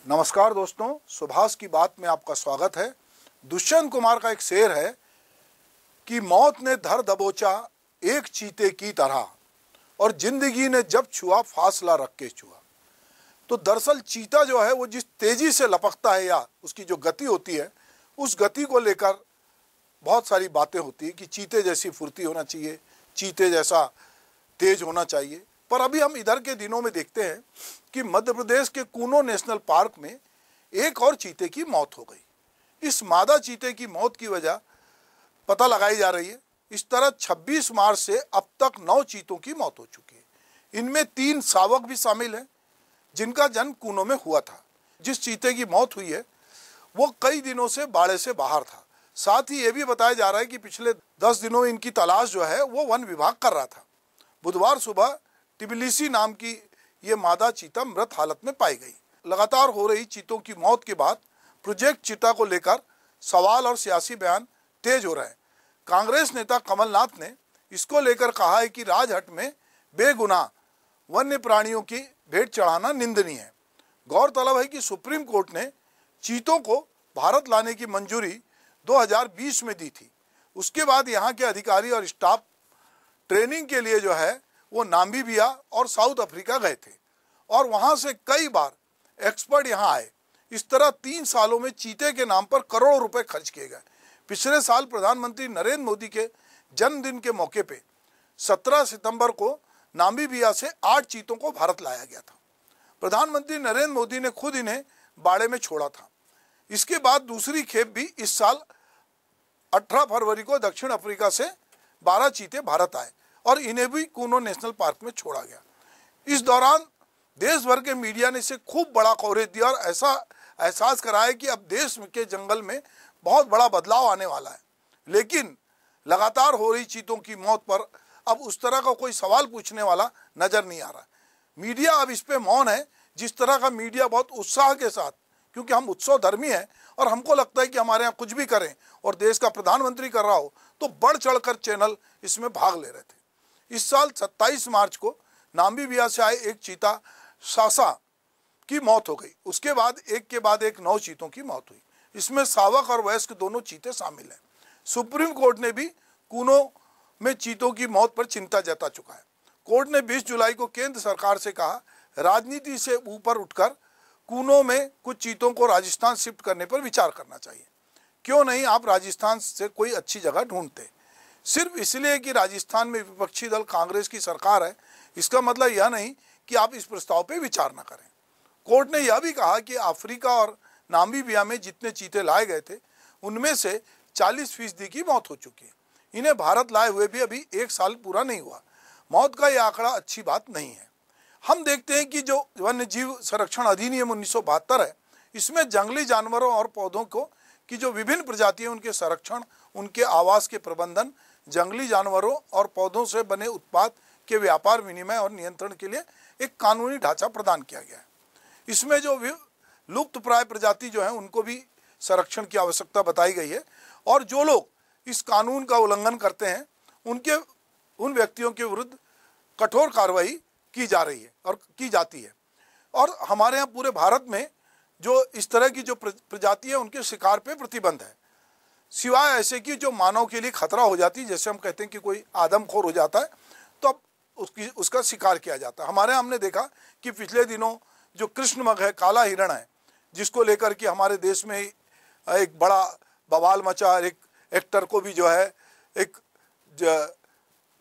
नमस्कार दोस्तों, सुभाष की बात में आपका स्वागत है। दुष्यंत कुमार का एक शेर है कि मौत ने धर दबोचा एक चीते की तरह और जिंदगी ने जब छुआ फासला रख के छुआ। तो दरअसल चीता जो है वो जिस तेजी से लपकता है या उसकी जो गति होती है, उस गति को लेकर बहुत सारी बातें होती है कि चीते जैसी फुर्ती होना चाहिए, चीते जैसा तेज होना चाहिए। पर अभी हम इधर के दिनों में देखते हैं कि मध्य प्रदेश के कूनो नेशनल पार्क में एक और चीते की मौत हो गई। इस मादा चीते की मौत की वजह पता लगाई जा रही है। इस तरह 26 मार्च से अब तक 9 चीतों की मौत हो चुकी है। इनमें 3 शावक भी शामिल हैं जिनका जन्म कूनो में हुआ था। जिस चीते की मौत हुई है वो कई दिनों से बाड़े से बाहर था। साथ ही ये भी बताया जा रहा है कि पिछले 10 दिनों में इनकी तलाश जो है वो वन विभाग कर रहा था। बुधवार सुबह टिबिलिसी नाम की ये मादा चीता मृत हालत में पाई गई। लगातार हो रही चीतों की मौत के बाद प्रोजेक्ट चीता को लेकर सवाल और सियासी बयान तेज हो रहे हैं। कांग्रेस नेता कमलनाथ ने इसको लेकर कहा है कि राजहट में बेगुनाह वन्य प्राणियों की भेंट चढ़ाना निंदनीय है। गौरतलब है कि सुप्रीम कोर्ट ने चीतों को भारत लाने की मंजूरी 2020 में दी थी। उसके बाद यहाँ के अधिकारी और स्टाफ ट्रेनिंग के लिए जो है वो नामीबिया और साउथ अफ्रीका गए थे और वहां से कई बार एक्सपर्ट यहाँ आए। इस तरह 3 सालों में चीते के नाम पर करोड़ों रुपए खर्च किए गए। पिछले साल प्रधानमंत्री नरेंद्र मोदी के जन्मदिन के मौके पे 17 सितंबर को नामीबिया से 8 चीतों को भारत लाया गया था। प्रधानमंत्री नरेंद्र मोदी ने खुद इन्हें बाड़े में छोड़ा था। इसके बाद दूसरी खेप भी इस साल 18 फरवरी को दक्षिण अफ्रीका से 12 चीते भारत आए और इन्हें भी कूनो नेशनल पार्क में छोड़ा गया। इस दौरान देश भर के मीडिया ने इसे खूब बड़ा कवरेज दिया और ऐसा एहसास कराया कि अब देश के जंगल में बहुत बड़ा बदलाव आने वाला है। लेकिन लगातार हो रही चीतों की मौत पर अब उस तरह का कोई सवाल पूछने वाला नजर नहीं आ रहा। मीडिया अब इस पे मौन है। जिस तरह का मीडिया बहुत उत्साह के साथ, क्योंकि हम उत्सव धर्मी हैं और हमको लगता है कि हमारे यहाँ कुछ भी करें और देश का प्रधानमंत्री कर रहा हो तो बढ़ चढ़कर चैनल इसमें भाग ले रहे थे। इस साल 27 मार्च को नामीबिया से आए एक चीता सासा की मौत हो गई। उसके बाद एक 9 चीतों की मौत हुई। इसमें शावक और वयस्क दोनों चीते शामिल हैं। सुप्रीम कोर्ट ने भी कूनो में चीतों की मौत पर चिंता जता चुका है। कोर्ट ने 20 जुलाई को केंद्र सरकार से कहा, राजनीति से ऊपर उठकर कूनो में कुछ चीतों को राजस्थान शिफ्ट करने पर विचार करना चाहिए। क्यों नहीं आप राजस्थान से कोई अच्छी जगह ढूंढते। सिर्फ इसलिए कि राजस्थान में विपक्षी दल कांग्रेस की सरकार है, इसका मतलब यह नहीं कि आप इस प्रस्ताव पर विचार न करें। कोर्ट ने यह भी कहा कि अफ्रीका और नामीबिया में जितने चीते लाए गए थे उनमें से 40% की मौत हो चुकी है। इन्हें भारत लाए हुए भी अभी 1 साल पूरा नहीं हुआ। मौत का यह आंकड़ा अच्छी बात नहीं है। हम देखते हैं कि जो वन्य जीव संरक्षण अधिनियम 1972 है, इसमें जंगली जानवरों और पौधों को की जो विभिन्न प्रजातियां उनके संरक्षण, उनके आवास के प्रबंधन, जंगली जानवरों और पौधों से बने उत्पाद के व्यापार, विनिमय और नियंत्रण के लिए एक कानूनी ढांचा प्रदान किया गया है। इसमें जो लुप्त प्राय प्रजाति जो है उनको भी संरक्षण की आवश्यकता बताई गई है और जो लोग इस कानून का उल्लंघन करते हैं उन व्यक्तियों के विरुद्ध कठोर कार्रवाई की जा रही है और की जाती है। और हमारे यहाँ पूरे भारत में जो इस तरह की जो प्रजाति है उनके शिकार पे प्रतिबंध है, सिवाय ऐसे कि जो मानव के लिए खतरा हो जाती है। जैसे हम कहते हैं कि कोई आदमखोर हो जाता है तो अब उसका शिकार किया जाता है। हमारे यहाँ हमने देखा कि पिछले दिनों जो कृष्णमृग है, काला हिरण है, जिसको लेकर के हमारे देश में एक बड़ा बवाल मचा। एक एक्टर को भी जो है एक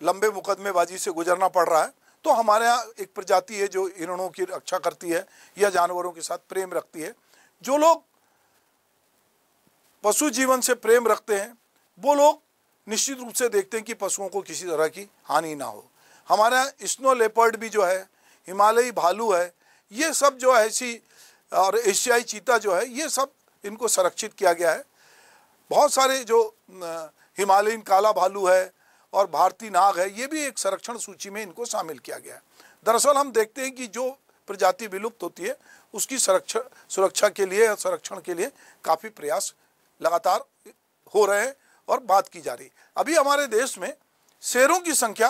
लंबे मुकदमेबाजी से गुजरना पड़ रहा है। तो हमारे यहाँ एक प्रजाति है जो हिरणों की रक्षा करती है या जानवरों के साथ प्रेम रखती है। जो लोग पशु जीवन से प्रेम रखते हैं वो लोग निश्चित रूप से देखते हैं कि पशुओं को किसी तरह की हानि ना हो। हमारे यहाँ स्नो लेपर्ड भी जो है, हिमालयी भालू है, ये सब जो है ऐसी, और एशियाई चीता जो है, ये सब इनको संरक्षित किया गया है। बहुत सारे जो हिमालयन काला भालू है और भारतीय नाग है, ये भी एक संरक्षण सूची में इनको शामिल किया गया है। दरअसल हम देखते हैं कि जो प्रजाति विलुप्त होती है उसकी सुरक्षा के लिए और संरक्षण के लिए काफ़ी प्रयास लगातार हो रहे हैं और बात की जा रही है। अभी हमारे देश में शेरों की संख्या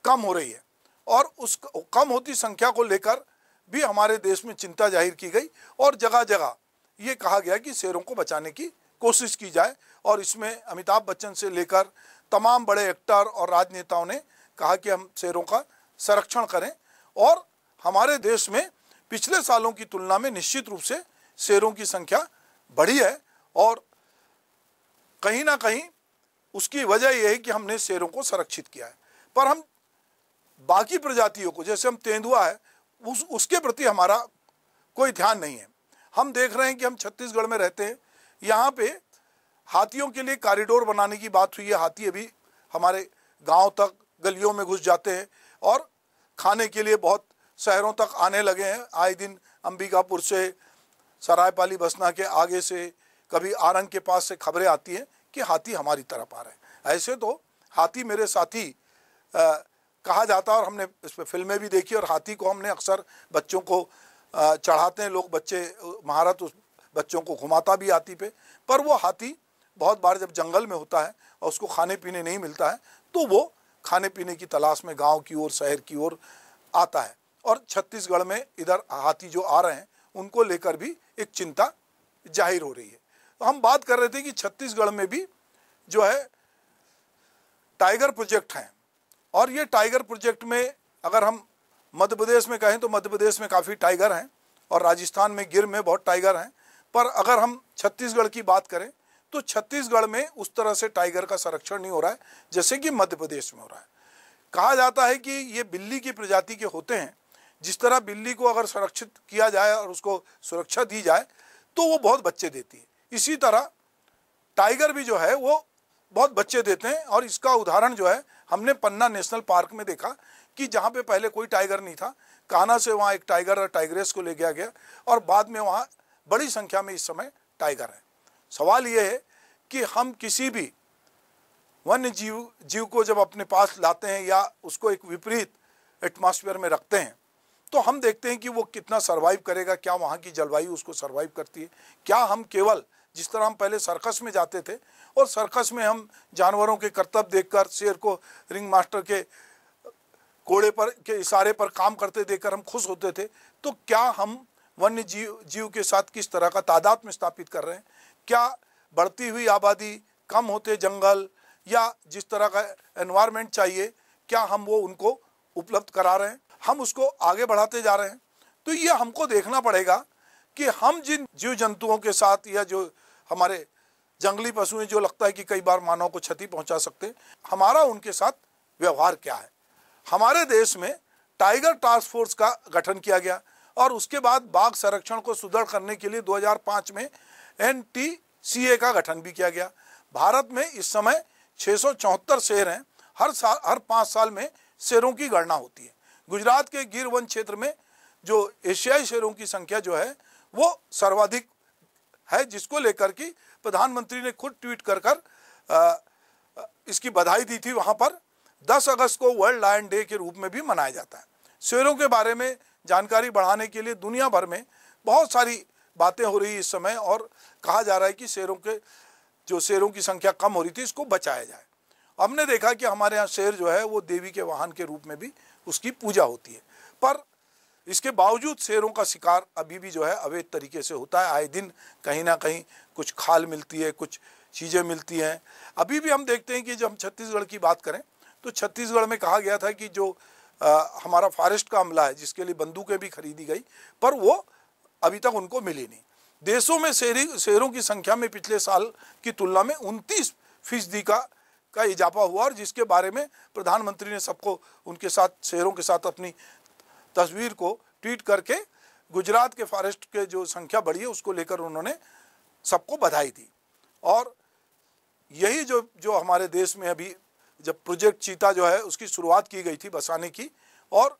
कम हो रही है और उस कम होती संख्या को लेकर भी हमारे देश में चिंता जाहिर की गई और जगह जगह ये कहा गया कि शेरों को बचाने की कोशिश की जाए। और इसमें अमिताभ बच्चन से लेकर तमाम बड़े एक्टर और राजनेताओं ने कहा कि हम शेरों का संरक्षण करें। और हमारे देश में पिछले सालों की तुलना में निश्चित रूप से शेरों की संख्या बढ़ी है और कहीं ना कहीं उसकी वजह यह है कि हमने शेरों को संरक्षित किया है। पर हम बाकी प्रजातियों को, जैसे हम तेंदुआ है, उसके प्रति हमारा कोई ध्यान नहीं है। हम देख रहे हैं कि हम छत्तीसगढ़ में रहते हैं, यहाँ पे हाथियों के लिए कॉरिडोर बनाने की बात हुई है। हाथी अभी हमारे गांव तक गलियों में घुस जाते हैं और खाने के लिए बहुत शहरों तक आने लगे हैं। आए दिन अंबिकापुर से, सरायपाली बसना के आगे से, कभी आरंग के पास से खबरें आती हैं कि हाथी हमारी तरफ आ रहे हैं। ऐसे तो हाथी मेरे साथी कहा जाता है और हमने इस पर फिल्में भी देखी और हाथी को हमने अक्सर बच्चों को चढ़ाते हैं लोग, बच्चे महारत उस बच्चों को घुमाता भी हाथी पे। पर वो हाथी बहुत बार जब जंगल में होता है और उसको खाने पीने नहीं मिलता है तो वो खाने पीने की तलाश में गांव की ओर, शहर की ओर आता है। और छत्तीसगढ़ में इधर हाथी जो आ रहे हैं उनको लेकर भी एक चिंता जाहिर हो रही है। तो हम बात कर रहे थे कि छत्तीसगढ़ में भी जो है टाइगर प्रोजेक्ट हैं और ये टाइगर प्रोजेक्ट में अगर हम मध्य प्रदेश में कहें तो मध्य प्रदेश में काफ़ी टाइगर हैं और राजस्थान में गिर में बहुत टाइगर हैं। पर अगर हम छत्तीसगढ़ की बात करें तो छत्तीसगढ़ में उस तरह से टाइगर का संरक्षण नहीं हो रहा है जैसे कि मध्य प्रदेश में हो रहा है। कहा जाता है कि ये बिल्ली की प्रजाति के होते हैं, जिस तरह बिल्ली को अगर संरक्षित किया जाए और उसको सुरक्षा दी जाए तो वो बहुत बच्चे देती है, इसी तरह टाइगर भी जो है वो बहुत बच्चे देते हैं। और इसका उदाहरण जो है हमने पन्ना नेशनल पार्क में देखा कि जहाँ पे पहले कोई टाइगर नहीं था, कान्हा से वहाँ एक टाइगर और टाइग्रेस को ले गया गया और बाद में वहाँ बड़ी संख्या में इस समय टाइगर है। सवाल ये है कि हम किसी भी वन्य जीव को जब अपने पास लाते हैं या उसको एक विपरीत एटमॉस्फेयर में रखते हैं तो हम देखते हैं कि वो कितना सर्वाइव करेगा, क्या वहाँ की जलवायु उसको सर्वाइव करती है। क्या हम केवल जिस तरह हम पहले सर्कस में जाते थे और सर्कस में हम जानवरों के करतब देखकर, शेर को रिंग मास्टर के कोड़े पर के इशारे पर काम करते देखकर हम खुश होते थे, तो क्या हम वन्य जीव के साथ किस तरह का तादाद स्थापित कर रहे हैं? क्या बढ़ती हुई आबादी, कम होते जंगल या जिस तरह का एनवायरनमेंट चाहिए, क्या हम वो उनको उपलब्ध करा रहे हैं? हम उसको आगे बढ़ाते जा रहे हैं? तो ये हमको देखना पड़ेगा कि हम जिन जीव जंतुओं के साथ या जो हमारे जंगली पशु हैं जो लगता है कि कई बार मानव को क्षति पहुंचा सकते हैं, हमारा उनके साथ व्यवहार क्या है। हमारे देश में टाइगर टास्क फोर्स का गठन किया गया और उसके बाद बाघ संरक्षण को सुदृढ़ करने के लिए 2005 में NTCA का गठन भी किया गया। भारत में इस समय 674 शेर हैं। हर 5 साल में शेरों की गणना होती है। गुजरात के गिर वन क्षेत्र में जो एशियाई शेरों की संख्या जो है वो सर्वाधिक है, जिसको लेकर कि प्रधानमंत्री ने खुद ट्वीट कर इसकी बधाई दी थी। वहाँ पर 10 अगस्त को वर्ल्ड लायन डे के रूप में भी मनाया जाता है। शेरों के बारे में जानकारी बढ़ाने के लिए दुनिया भर में बहुत सारी बातें हो रही है इस समय और कहा जा रहा है कि शेरों की संख्या कम हो रही थी, इसको बचाया जाए। हमने देखा कि हमारे यहाँ शेर जो है वो देवी के वाहन के रूप में भी उसकी पूजा होती है, पर इसके बावजूद शेरों का शिकार अभी भी जो है अवैध तरीके से होता है। आए दिन कहीं ना कहीं कुछ खाल मिलती है, कुछ चीज़ें मिलती हैं। अभी भी हम देखते हैं कि जब हम छत्तीसगढ़ की बात करें तो छत्तीसगढ़ में कहा गया था कि जो हमारा फॉरेस्ट का अमला है जिसके लिए बंदूकें भी खरीदी गई, पर वो अभी तक उनको मिली नहीं। देशों में शेरों की संख्या में पिछले साल की तुलना में 29% का इजाफा हुआ और जिसके बारे में प्रधानमंत्री ने सबको उनके साथ शेरों के साथ अपनी तस्वीर को ट्वीट करके गुजरात के फॉरेस्ट के जो संख्या बढ़ी है उसको लेकर उन्होंने सबको बधाई दी। और यही जो हमारे देश में अभी जब प्रोजेक्ट चीता जो है उसकी शुरुआत की गई थी बसाने की, और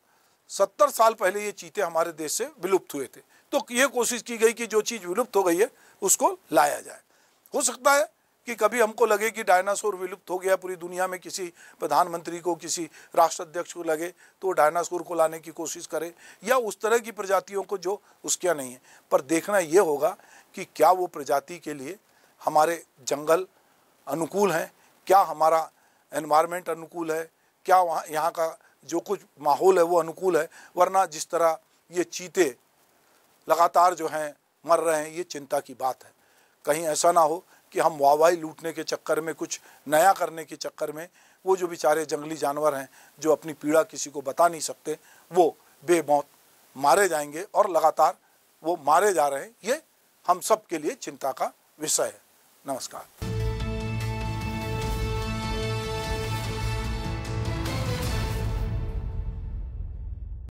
70 साल पहले ये चीते हमारे देश से विलुप्त हुए थे, तो ये कोशिश की गई कि जो चीज़ विलुप्त हो गई है उसको लाया जाए। हो सकता है कि कभी हमको लगे कि डायनासोर विलुप्त हो गया पूरी दुनिया में, किसी प्रधानमंत्री को, किसी राष्ट्राध्यक्ष को लगे तो डायनासोर को लाने की कोशिश करे या उस तरह की प्रजातियों को जो उसके नहीं है। पर देखना ये होगा कि क्या वो प्रजाति के लिए हमारे जंगल अनुकूल हैं, क्या हमारा एनवायरनमेंट अनुकूल है, क्या वहाँ यहाँ का जो कुछ माहौल है वो अनुकूल है। वरना जिस तरह ये चीते लगातार जो हैं मर रहे हैं, ये चिंता की बात है। कहीं ऐसा ना हो कि हम वाहवाही लूटने के चक्कर में, कुछ नया करने के चक्कर में वो जो बेचारे जंगली जानवर हैं जो अपनी पीड़ा किसी को बता नहीं सकते, वो बेमौत मारे जाएंगे और लगातार वो मारे जा रहे हैं। ये हम सब के लिए चिंता का विषय है। नमस्कार।